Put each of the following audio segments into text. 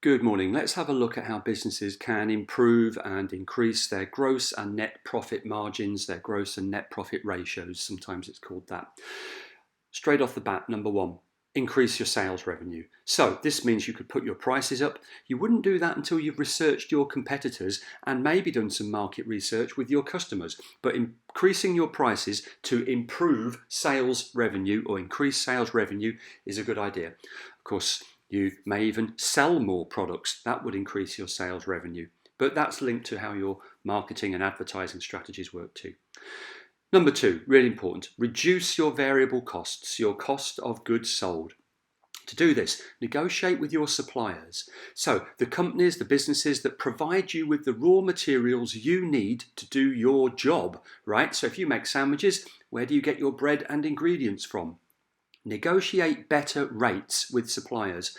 Good morning. Let's have a look at how businesses can improve and increase their gross and net profit margins, their gross and net profit ratios. Sometimes it's called that. Straight off the bat, number one, increase your sales revenue. So this means you could put your prices up. You wouldn't do that until you've researched your competitors and maybe done some market research with your customers. But increasing your prices to improve sales revenue or increase sales revenue is a good idea. Of course, you may even sell more products. That would increase your sales revenue. But that's linked to how your marketing and advertising strategies work too. Number two, really important, reduce your variable costs, your cost of goods sold. To do this, negotiate with your suppliers. So the companies, the businesses that provide you with the raw materials you need to do your job, right? So if you make sandwiches, where do you get your bread and ingredients from? Negotiate better rates with suppliers.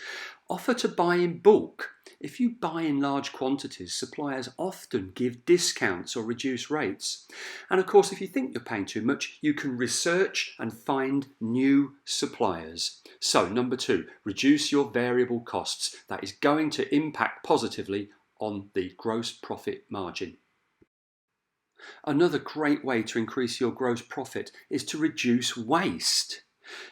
Offer to buy in bulk. If you buy in large quantities, suppliers often give discounts or reduce rates. And of course, if you think you're paying too much, you can research and find new suppliers. So number two, reduce your variable costs. That is going to impact positively on the gross profit margin. Another great way to increase your gross profit is to reduce waste.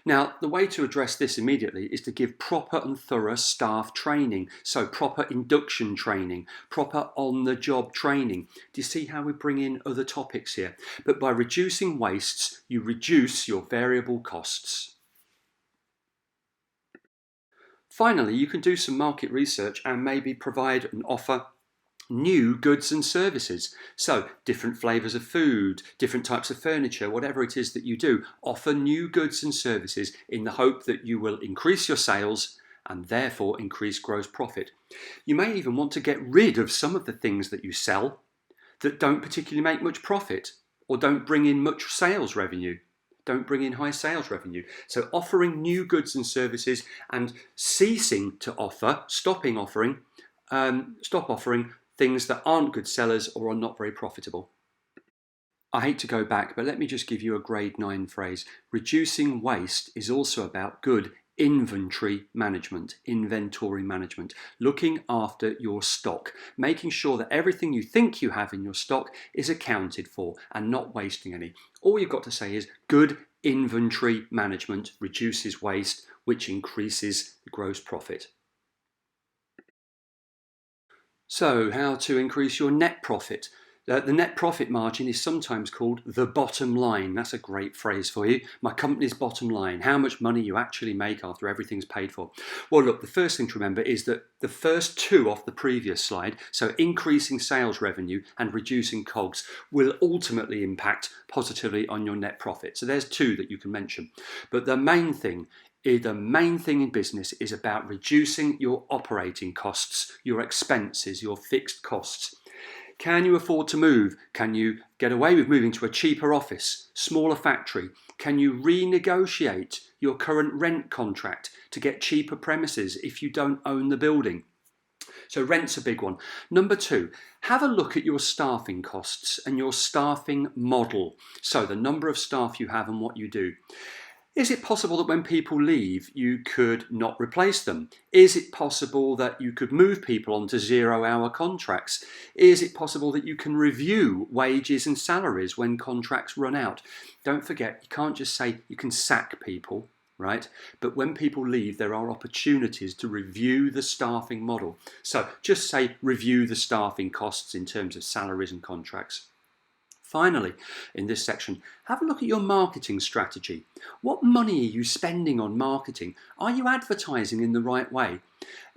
Now, the way to address this immediately is to give proper and thorough staff training. So proper induction training, proper on-the-job training. Do you see how we bring in other topics here? But by reducing wastes, you reduce your variable costs. Finally, you can do some market research and maybe provide and offer new goods and services. So different flavours of food, different types of furniture, whatever it is that you do, offer new goods and services in the hope that you will increase your sales and therefore increase gross profit. You may even want to get rid of some of the things that you sell that don't particularly make much profit or don't bring in much sales revenue. Don't bring in high sales revenue. So offering new goods and services and ceasing to offer, stop offering things that aren't good sellers or are not very profitable. I hate to go back, but let me just give you a grade 9 phrase. Reducing waste is also about good inventory management, looking after your stock, making sure that everything you think you have in your stock is accounted for and not wasting any. All you've got to say is good inventory management reduces waste, which increases the gross profit. So, how to increase your net profit? The net profit margin is sometimes called the bottom line. That's a great phrase for you. My company's bottom line, how much money you actually make after everything's paid for. Well, look, the first thing to remember is that the first two off the previous slide, so increasing sales revenue and reducing COGS, will ultimately impact positively on your net profit. So there's two that you can mention. But the main thing in business is about reducing your operating costs, your expenses, your fixed costs. Can you afford to move? Can you get away with moving to a cheaper office, smaller factory? Can you renegotiate your current rent contract to get cheaper premises if you don't own the building? So rent's a big one. Number two, have a look at your staffing costs and your staffing model. So the number of staff you have and what you do. Is it possible that when people leave, you could not replace them? Is it possible that you could move people onto 0-hour contracts? Is it possible that you can review wages and salaries when contracts run out? Don't forget, you can't just say you can sack people, right? But when people leave, there are opportunities to review the staffing model. So just say review the staffing costs in terms of salaries and contracts. Finally, in this section, have a look at your marketing strategy. What money are you spending on marketing? Are you advertising in the right way?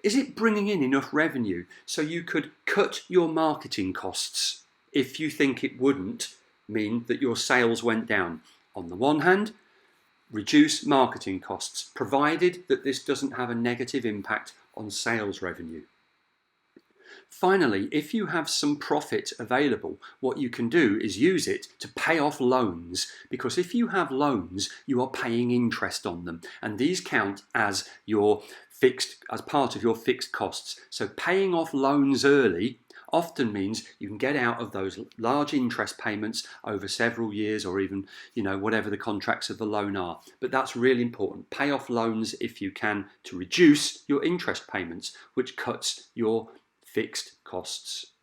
Is it bringing in enough revenue so you could cut your marketing costs if you think it wouldn't mean that your sales went down? On the one hand, reduce marketing costs, provided that this doesn't have a negative impact on sales revenue. Finally, if you have some profit available, what you can do is use it to pay off loans, because if you have loans, you are paying interest on them, and these count as part of your fixed costs. So paying off loans early often means you can get out of those large interest payments over several years, or even, whatever the contracts of the loan are. But that's really important. Pay off loans if you can to reduce your interest payments, which cuts your fixed costs.